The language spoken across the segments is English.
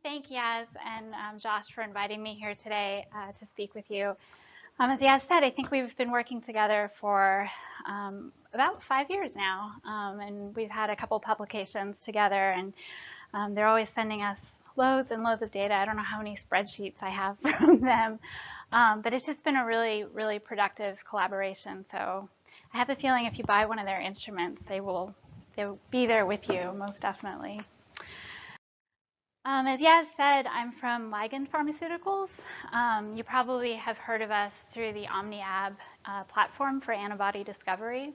thank Yaz and Josh for inviting me here today to speak with you. As Yaz said, I think we've been working together for about 5 years now, and we've had a couple publications together, and they're always sending us loads and loads of data. I don't know how many spreadsheets I have from them, but it's just been a really, really productive collaboration. So I have a feeling if you buy one of their instruments, they'll be there with you, most definitely. As Yaz said, I'm from Ligand Pharmaceuticals. You probably have heard of us through the OmniAb platform for antibody discovery.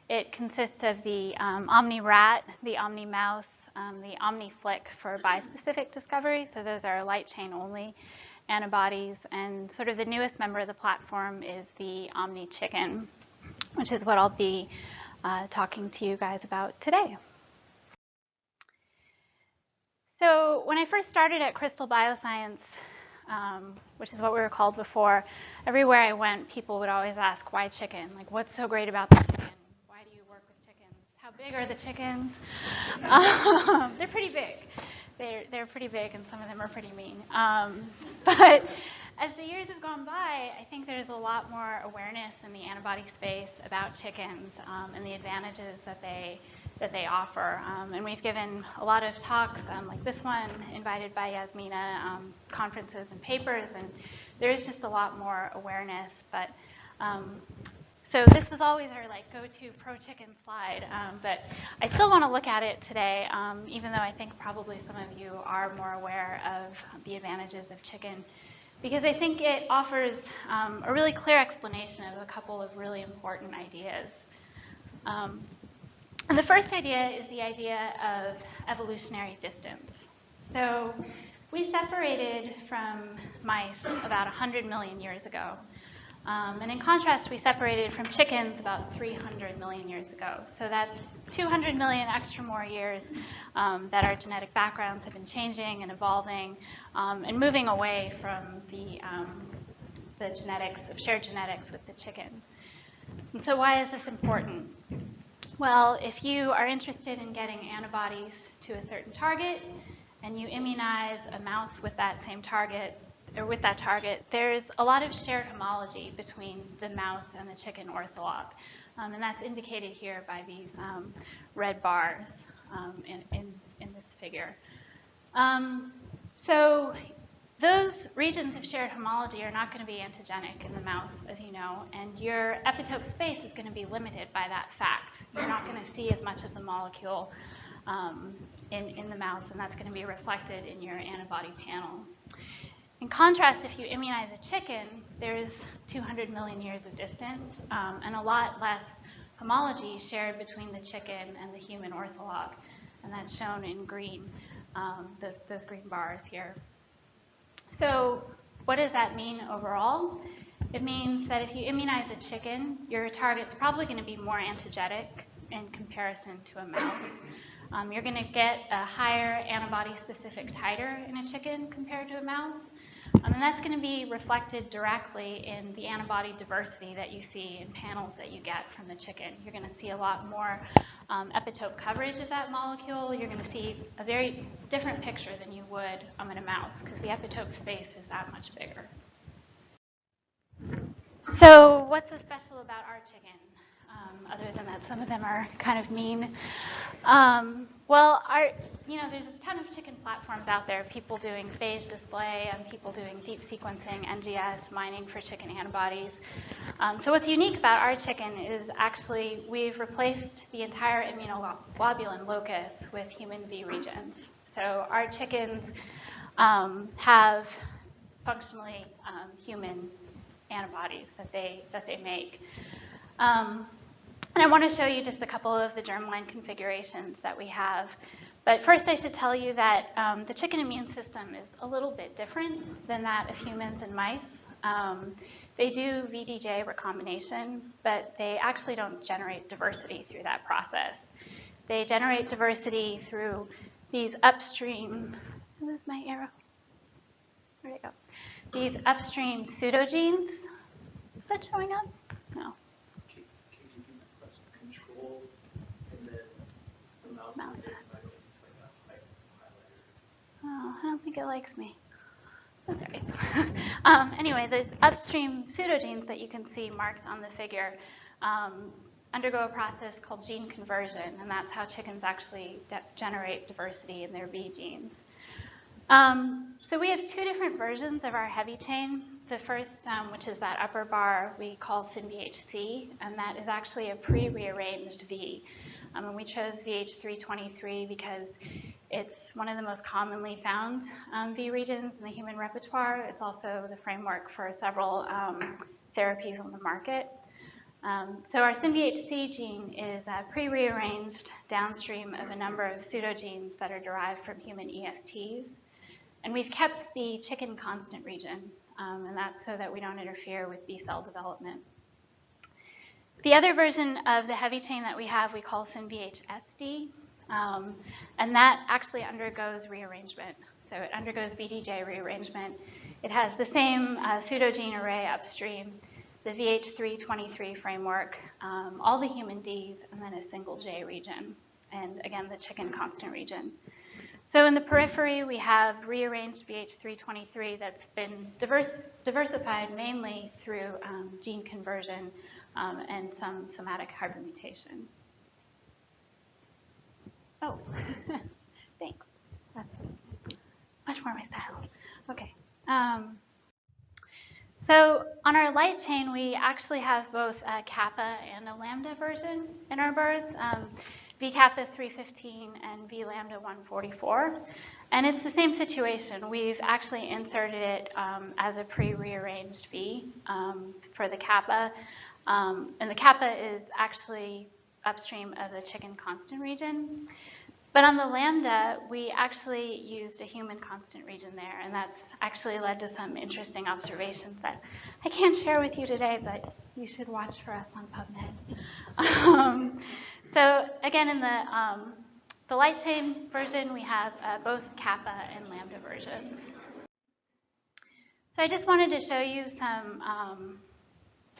It consists of the OmniRat, the OmniMouse, the OmniFlick for bispecific discovery. So those are light chain only antibodies. And sort of the newest member of the platform is the OmniChicken, which is what I'll be talking to you guys about today. So when I first started at Crystal Bioscience, which is what we were called before, everywhere I went, people would always ask, why chicken? Like, what's so great about the chicken? Why do you work with chickens? How big are the chickens? They're pretty big. They're pretty big, and some of them are pretty mean. But as the years have gone by, I think there's a lot more awareness in the antibody space about chickens and the advantages that they offer. And we've given a lot of talks like this one, invited by Yasmina, conferences and papers, and there's just a lot more awareness. But so this was always our go-to pro-chicken slide, but I still want to look at it today, even though I think probably some of you are more aware of the advantages of chicken, because I think it offers a really clear explanation of a couple of really important ideas. And the first idea is the idea of evolutionary distance. So we separated from mice about 100 million years ago. And in contrast, we separated from chickens about 300 million years ago. So that's 200 million extra more years that our genetic backgrounds have been changing and evolving and moving away from the genetics, of shared genetics with the chicken. And so why is this important? Well, if you are interested in getting antibodies to a certain target and you immunize a mouse with that same target, or with that target, there's a lot of shared homology between the mouse and the chicken ortholog. And that's indicated here by these red bars in this figure. So those regions of shared homology are not going to be antigenic in the mouse, as you know, and your epitope space is going to be limited by that fact. You're not going to see as much of the molecule in the mouse, and that's going to be reflected in your antibody panel. In contrast, if you immunize a chicken, there's 200 million years of distance and a lot less homology shared between the chicken and the human ortholog, and that's shown in green, those green bars here. So what does that mean overall? It means that if you immunize a chicken, your target's probably going to be more antigenic in comparison to a mouse. You're going to get a higher antibody-specific titer in a chicken compared to a mouse. And that's going to be reflected directly in the antibody diversity that you see in panels that you get from the chicken. You're going to see a lot more epitope coverage of that molecule. You're going to see a very different picture than you would in a mouse, because the epitope space is that much bigger. So what's so special about our chicken, other than that some of them are kind of mean? Well, there's a ton of chicken platforms out there, people doing phage display and people doing deep sequencing, NGS, mining for chicken antibodies. So what's unique about our chicken is actually we've replaced the entire immunoglobulin locus with human V regions. So our chickens have functionally human antibodies that they make. And I want to show you just a couple of the germline configurations that we have. But first I should tell you that the chicken immune system is a little bit different than that of humans and mice. They do VDJ recombination, but they actually don't generate diversity through that process. They generate diversity through these upstream, where's my arrow? There you go. These upstream pseudogenes. Is that showing up? No. I don't think it likes me. Oh, there we go. Anyway, those upstream pseudogenes that you can see marked on the figure undergo a process called gene conversion, and that's how chickens actually generate diversity in their B genes. So we have two different versions of our heavy chain. The first, which is that upper bar, we call SynVHC, and that is actually a pre-rearranged V. And we chose VH323 because it's one of the most commonly found V regions in the human repertoire. It's also the framework for several therapies on the market. So our SynVHC gene is pre-rearranged downstream of a number of pseudogenes that are derived from human ESTs. And we've kept the chicken constant region, and that's so that we don't interfere with B cell development. The other version of the heavy chain that we have, we call SynVHSD, and that actually undergoes rearrangement. So it undergoes VDJ rearrangement. It has the same pseudogene array upstream, the VH323 framework, all the human Ds, and then a single J region, and again, the chicken constant region. So in the periphery, we have rearranged VH323 that's been diversified mainly through gene conversion and some somatic hypermutation. Oh, thanks. That's much more my style. Okay. So on our light chain, we actually have both a kappa and a lambda version in our birds. V-kappa 315 and V-lambda 144. And it's the same situation. We've actually inserted it as a pre-rearranged V for the kappa. And the kappa is actually upstream of the chicken constant region. But on the lambda, we actually used a human constant region there, and that's actually led to some interesting observations that I can't share with you today, but you should watch for us on PubMed. So again, in the light chain version, we have both kappa and lambda versions. So I just wanted to show you some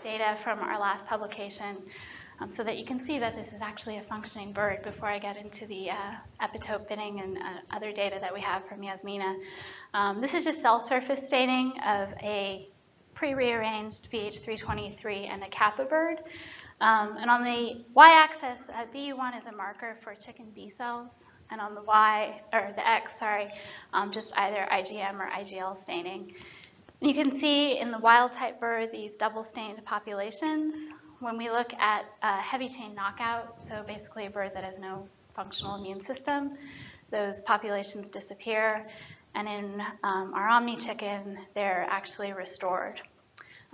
data from our last publication so that you can see that this is actually a functioning bird before I get into the epitope binning and other data that we have from Yasmina. This is just cell surface staining of a pre-rearranged VH323 and a kappa bird. And on the y-axis, BU1 is a marker for chicken B cells, and on the X, just either IgM or IgL staining. And you can see in the wild-type bird these double-stained populations. When we look at heavy chain knockout, so basically a bird that has no functional immune system, those populations disappear, and in our OmniChicken, they're actually restored.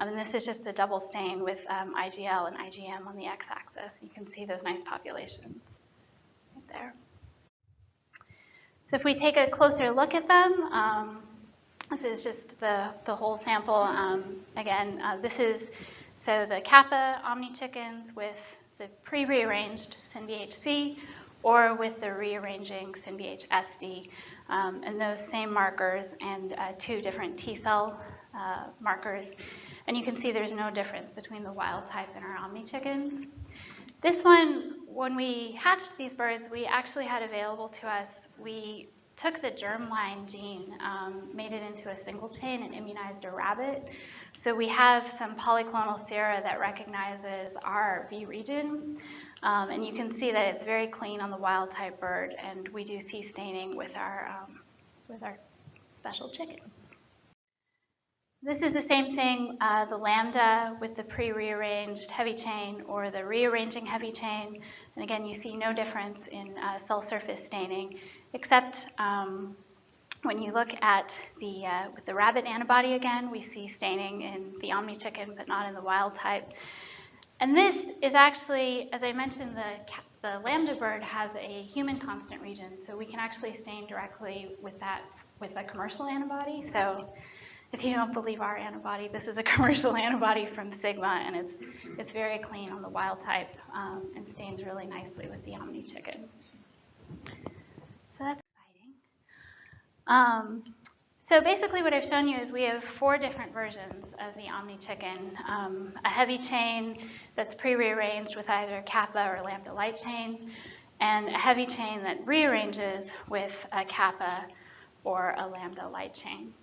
And this is just a double stain with IgL and IgM on the x-axis. You can see those nice populations right there. So if we take a closer look at them, this is just the whole sample. Again, this is the kappa OmniChickens with the pre-rearranged SynVHC or with the rearranging SynVHSD, and those same markers and two different T cell markers. And you can see there's no difference between the wild type and our OmniChickens. This one, when we hatched these birds, we actually had available to us, we took the germline gene, made it into a single chain and immunized a rabbit. So we have some polyclonal sera that recognizes our V region. And you can see that it's very clean on the wild type bird, and we do see staining with our special chickens. This is the same thing, the lambda with the pre-rearranged heavy chain or the rearranging heavy chain. And again, you see no difference in cell surface staining, except when you look at with the rabbit antibody again, we see staining in the OmniChicken, but not in the wild type. And this is actually, as I mentioned, the lambda bird has a human constant region, so we can actually stain directly with a commercial antibody. So if you don't believe our antibody, this is a commercial antibody from Sigma, and it's very clean on the wild type and stains really nicely with the OmniChicken. So that's exciting. So basically what I've shown you is we have 4 different versions of the OmniChicken. A heavy chain that's pre-rearranged with either kappa or lambda light chain, and a heavy chain that rearranges with a kappa or a lambda light chain.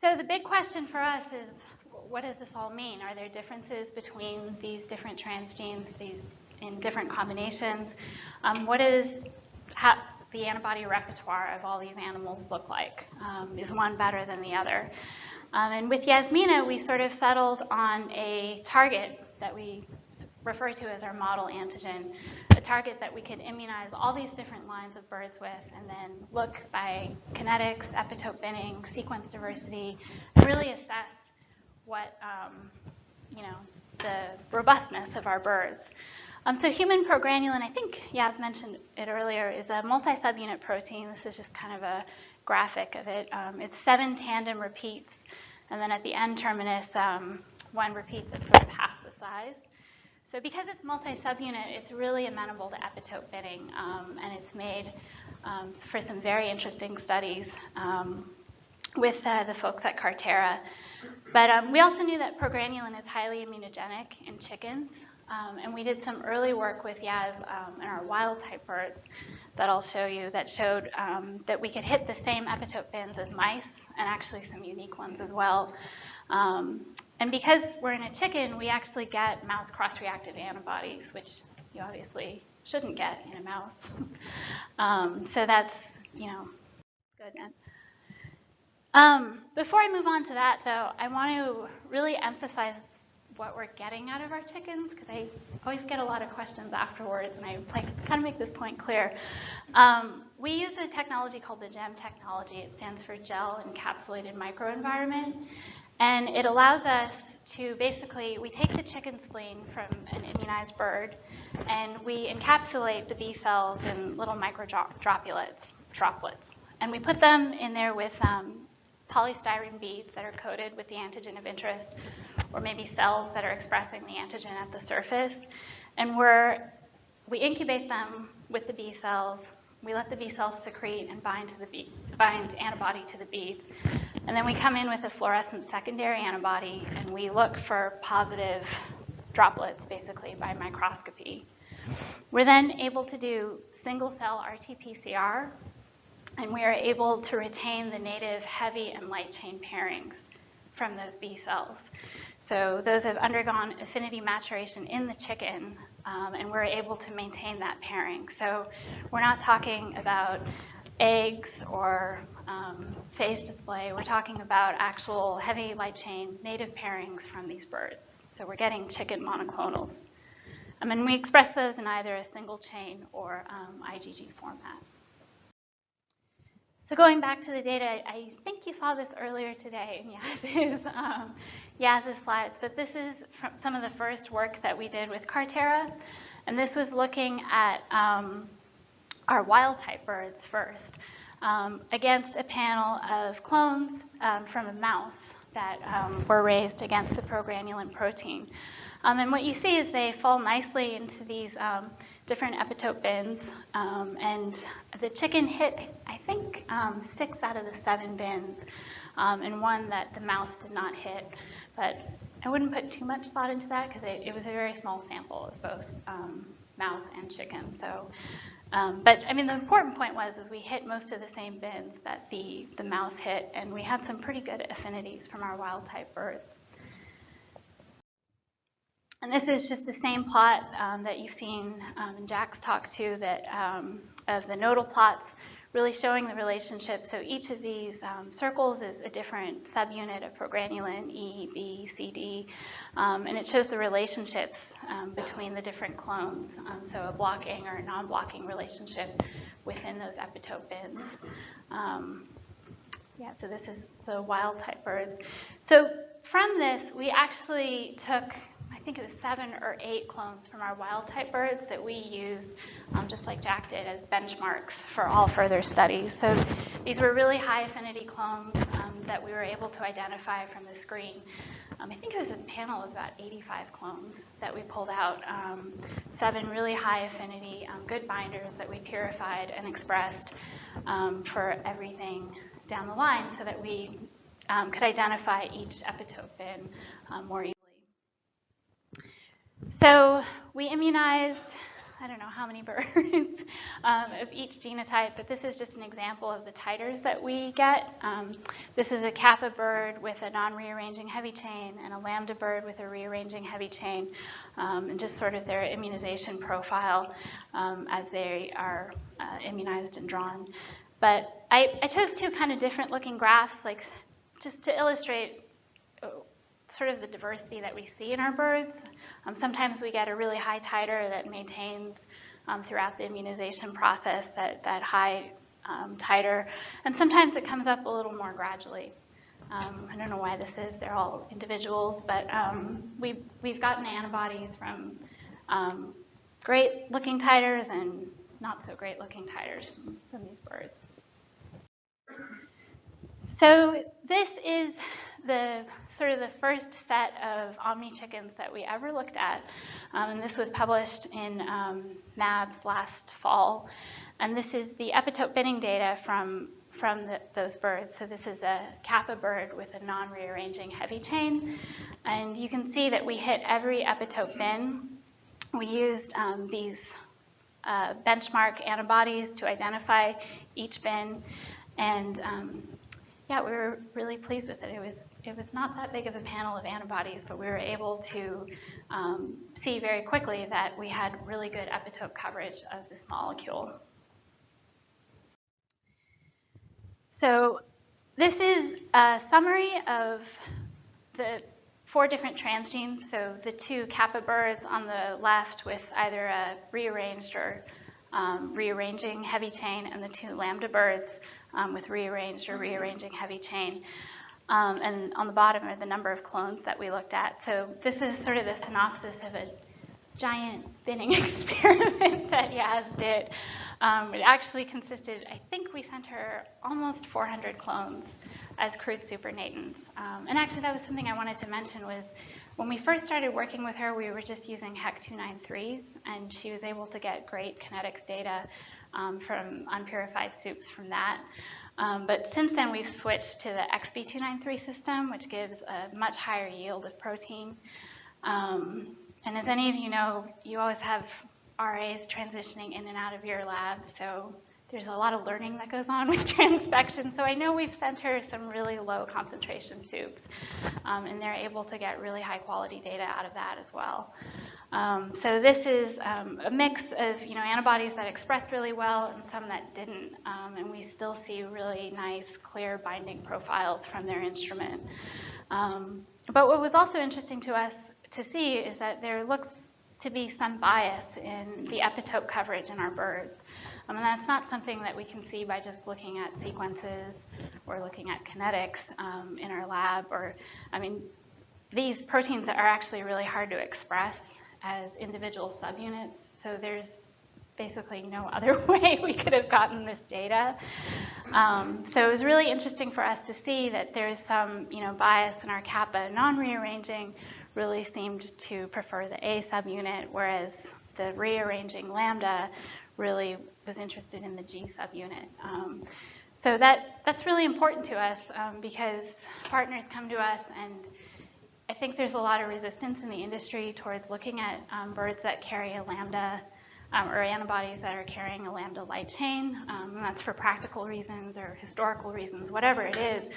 So the big question for us is, what does this all mean? Are there differences between these different transgenes, these in different combinations? What is the antibody repertoire of all these animals look like? Is one better than the other? And with Yasmina, we sort of settled on a target that we refer to as our model antigen, a target that we could immunize all these different lines of birds with, and then look by kinetics, epitope binning, sequence diversity, and really assess what, the robustness of our birds. So human progranulin, I think Yas mentioned it earlier, is a multi-subunit protein. This is just kind of a graphic of it. It's 7 tandem repeats, and then at the end terminus, 1 repeat that's sort of half the size. So because it's multi-subunit, it's really amenable to epitope binning, and it's made for some very interesting studies with the folks at Carterra. But we also knew that progrranulin is highly immunogenic in chickens, and we did some early work with Yaz in our wild-type birds that I'll show you that showed that we could hit the same epitope bins as mice, and actually some unique ones as well. And because we're in a chicken, we actually get mouse cross-reactive antibodies, which you obviously shouldn't get in a mouse. So that's, good. Before I move on to that, though, I want to really emphasize what we're getting out of our chickens, because I always get a lot of questions afterwards, and I like to kind of make this point clear. We use a technology called the GEM technology. It stands for Gel Encapsulated Microenvironment, and it allows us to basically, we take the chicken spleen from an immunized bird, and we encapsulate the B cells in little micro droplets, and we put them in there with polystyrene beads that are coated with the antigen of interest, or maybe cells that are expressing the antigen at the surface. And we incubate them with the B cells. We let the B cells secrete and bind antibody to the beads. And then we come in with a fluorescent secondary antibody, and we look for positive droplets, basically, by microscopy. We're then able to do single-cell RT-PCR, and we are able to retain the native heavy and light chain pairings from those B cells. So those have undergone affinity maturation in the chicken, and we're able to maintain that pairing. So we're not talking about eggs or phage display. We're talking about actual heavy light chain native pairings from these birds. So we're getting chicken monoclonals. And we express those in either a single chain or IgG format. So going back to the data, I think you saw this earlier today in Yaz's slides, but this is from some of the first work that we did with Carterra, and this was looking at our wild-type birds first against a panel of clones from a mouse that were raised against the progranulin protein. And what you see is they fall nicely into these different epitope bins, and the chicken hit, I think, 6 out of the 7 bins, and one that the mouse did not hit. But I wouldn't put too much thought into that, because it was a very small sample of both mouse and chicken. So, but I mean, the important point was we hit most of the same bins that the mouse hit, and we had some pretty good affinities from our wild-type birds. And this is just the same plot that you've seen in Jack's talk too, that of the nodal plots, really showing the relationship. So each of these circles is a different subunit of progranulin, E, B, C, D, and it shows the relationships between the different clones. So a blocking or a non-blocking relationship within those epitope bins. Yeah, so this is the wild-type birds. So from this, we actually took, I think it was 7 or 8 clones from our wild-type birds that we used, just like Jack did, as benchmarks for all further studies. So these were really high-affinity clones that we were able to identify from the screen. I think it was a panel of about 85 clones that we pulled out, 7 really high-affinity, good binders that we purified and expressed for everything down the line, so that we could identify each epitope bin more easily. So we immunized I don't know how many birds of each genotype, but this is just an example of the titers that we get. This is a kappa bird with a non-rearranging heavy chain and a lambda bird with a rearranging heavy chain, and just sort of their immunization profile as they are immunized and drawn. But I chose two kind of different looking graphs, like just to illustrate sort of the diversity that we see in our birds. Sometimes we get a really high titer that maintains throughout the immunization process, that high titer, and sometimes it comes up a little more gradually. I don't know why this is, they're all individuals, but we've gotten antibodies from great looking titers and not so great looking titers from these birds. So this is the sort of the first set of OmniChickens that we ever looked at, and this was published in mAbs last fall. And this is the epitope binning data from those birds. So this is a kappa bird with a non-rearranging heavy chain, and you can see that we hit every epitope bin. We used these benchmark antibodies to identify each bin, and yeah, we were really pleased with it. It was not that big of a panel of antibodies, but we were able to see very quickly that we had really good epitope coverage of this molecule. So this is a summary of the 4 different transgenes. So the 2 kappa birds on the left with either a rearranged or rearranging heavy chain, and the 2 lambda birds with rearranged or rearranging heavy chain. And on the bottom are the number of clones that we looked at. So this is sort of the synopsis of a giant binning experiment that Yaz did. It actually consisted, I think we sent her almost 400 clones as crude supernatants. And actually that was something I wanted to mention was when we first started working with her, we were just using HEC-293s, and she was able to get great kinetics data from unpurified soups from that. But since then, we've switched to the XB293 system, which gives a much higher yield of protein. And as any of you know, you always have RAs transitioning in and out of your lab, so there's a lot of learning that goes on with transfection. So I know we've sent her some really low concentration soups, and they're able to get really high quality data out of that as well. So this is a mix of antibodies that expressed really well and some that didn't, and we still see really nice, clear binding profiles from their instrument. But what was also interesting to us to see is that there looks to be some bias in the epitope coverage in our birds. And that's not something that we can see by just looking at sequences or looking at kinetics in our lab. These proteins are actually really hard to express as individual subunits, so there's basically no other way we could have gotten this data. So it was really interesting for us to see that there's some bias in our kappa non-rearranging really seemed to prefer the A subunit, whereas the rearranging lambda really was interested in the G subunit. So that's really important to us because partners come to us, and I think there's a lot of resistance in the industry towards looking at birds that carry a lambda or antibodies that are carrying a lambda light chain. And that's for practical reasons or historical reasons, whatever it is.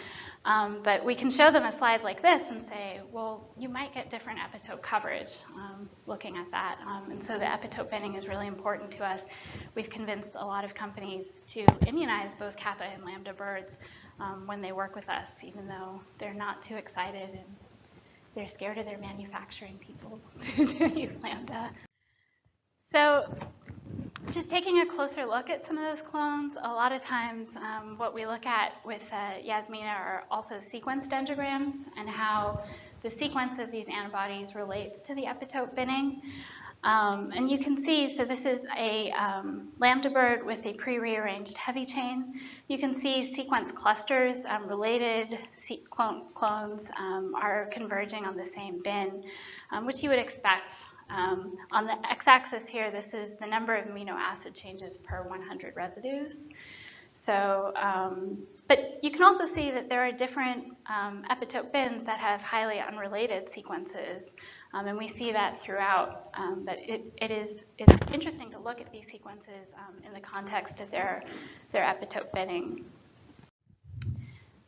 But we can show them a slide like this and say, well, you might get different epitope coverage looking at that. And so the epitope binning is really important to us. We've convinced a lot of companies to immunize both kappa and lambda birds when they work with us, even though they're not too excited and they're scared of their manufacturing people to use lambda. So just taking a closer look at some of those clones, a lot of times what we look at with Yasmina are also sequence dendrograms and how the sequence of these antibodies relates to the epitope binning. And you can see, so this is a lambda bird with a pre-rearranged heavy chain. You can see sequence clusters, related clones are converging on the same bin, which you would expect. On the x-axis here, this is the number of amino acid changes per 100 residues. So, but you can also see that there are different epitope bins that have highly unrelated sequences. And we see that throughout, but it's interesting to look at these sequences in the context of their epitope binning.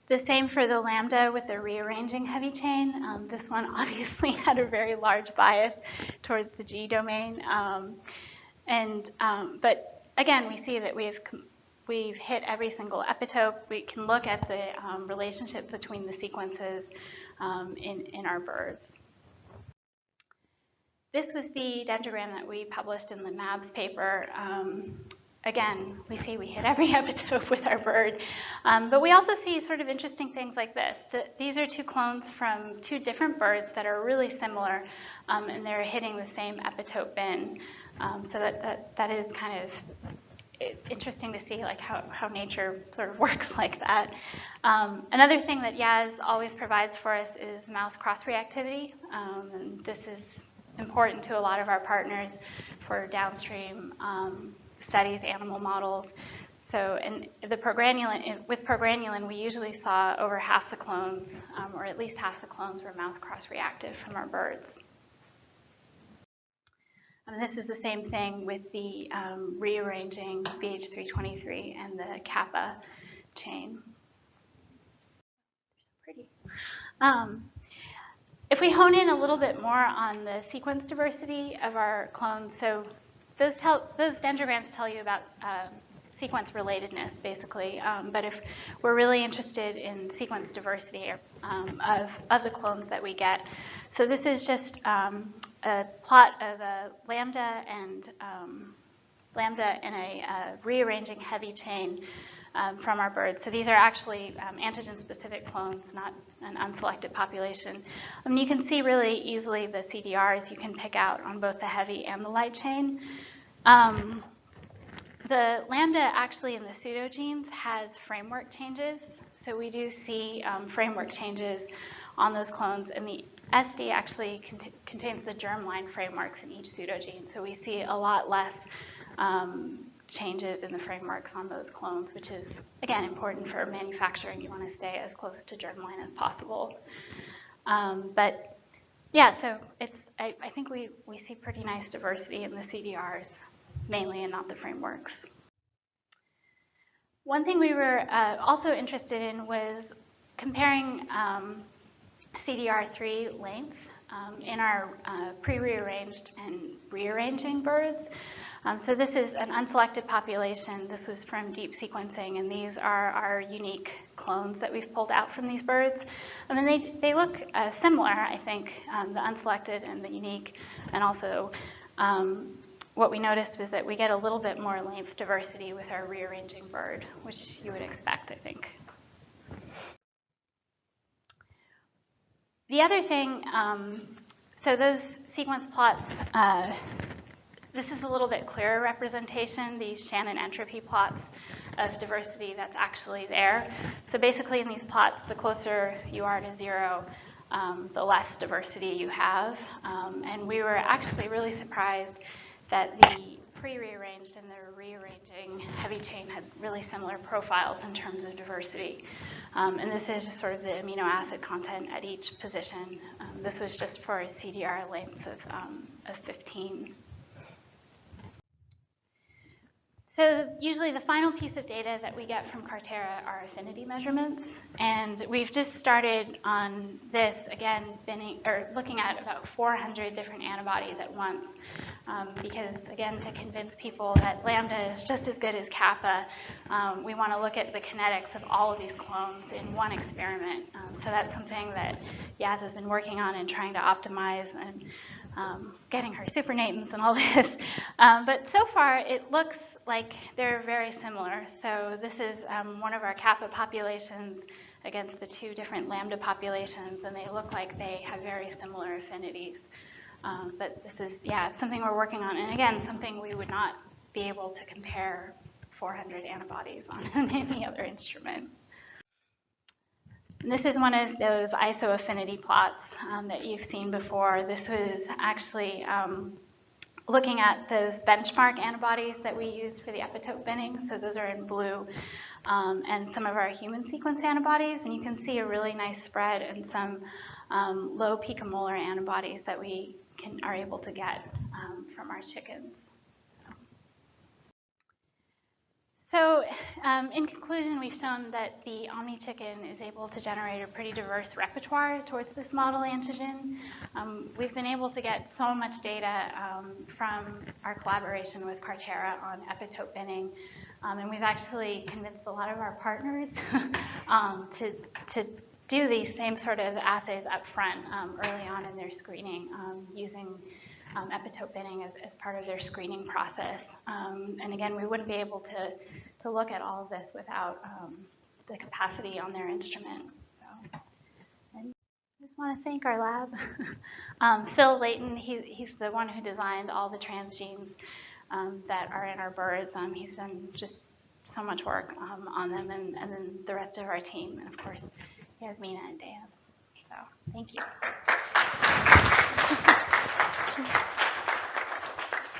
The same for the lambda with the rearranging heavy chain. This one obviously had a very large bias towards the G domain. But again, we see that we've hit every single epitope. We can look at the relationship between the sequences in our birds. This was the dendrogram that we published in the mAbs paper. Again, we see we hit every epitope with our bird. But we also see sort of interesting things like this. These are two clones from two different birds that are really similar, and they're hitting the same epitope bin. So that is kind of interesting to see, like how nature sort of works like that. Another thing that Yaz always provides for us is mouse cross-reactivity. And this is important to a lot of our partners for downstream studies, animal models. So with progranulin, we usually saw over half the clones, or at least half the clones were mouse cross-reactive from our birds. And this is the same thing with the rearranging BH323 and the kappa chain. They're so pretty. If we hone in a little bit more on the sequence diversity of our clones, so those dendrograms tell you about sequence relatedness, basically. But if we're really interested in sequence diversity of the clones that we get, so this is just a plot of a lambda and a rearranging heavy chain from our birds. So these are actually antigen-specific clones, not an unselected population. You can see really easily the CDRs you can pick out on both the heavy and the light chain. The lambda actually in the pseudogenes has framework changes. So we do see framework changes on those clones, and the SD actually contains the germline frameworks in each pseudogene. So we see a lot less changes in the frameworks on those clones, which is, again, important for manufacturing. You want to stay as close to germline as possible. But yeah, so I think we see pretty nice diversity in the CDRs, mainly, and not the frameworks. One thing we were also interested in was comparing CDR3 length in our pre-rearranged and rearranging birds. So this is an unselected population. This was from deep sequencing, and these are our unique clones that we've pulled out from these birds. I mean, they look similar, I think, the unselected and the unique. And also, what we noticed was that we get a little bit more length diversity with our rearranging bird, which you would expect, I think. The other thing, so those sequence plots, this is a little bit clearer representation, these Shannon entropy plots of diversity that's actually there. So basically in these plots, the closer you are to zero, the less diversity you have. And we were actually really surprised that the pre-rearranged and the rearranging heavy chain had really similar profiles in terms of diversity. And this is just sort of the amino acid content at each position. This was just for a CDR length of 15. So usually the final piece of data that we get from Carterra are affinity measurements. And we've just started on this, again, looking at about 400 different antibodies at once. Because, again, to convince people that lambda is just as good as kappa, we want to look at the kinetics of all of these clones in one experiment. So that's something that Yaz has been working on and trying to optimize and getting her supernatants and all this. But so far, it looks like they're very similar. So this is one of our kappa populations against the two different lambda populations, and they look like they have very similar affinities. But this is, something we're working on. And again, something we would not be able to compare 400 antibodies on any other instrument. And this is one of those isoaffinity plots that you've seen before. This was actually looking at those benchmark antibodies that we used for the epitope binning. So those are in blue. And some of our human sequence antibodies. And you can see a really nice spread and some low picomolar antibodies that we are able to get from our chickens. So in conclusion, we've shown that the OmniChicken is able to generate a pretty diverse repertoire towards this model antigen. We've been able to get so much data from our collaboration with Carterra on epitope binning, and we've actually convinced a lot of our partners to do these same sort of assays up front early on in their screening using epitope binning as part of their screening process. And again, we wouldn't be able to look at all of this without the capacity on their instrument. So, and I just want to thank our lab. Phil Layton, he's the one who designed all the transgenes that are in our birds. He's done just so much work on them, and then the rest of our team. And of course, Yasmina and Dan. So thank you.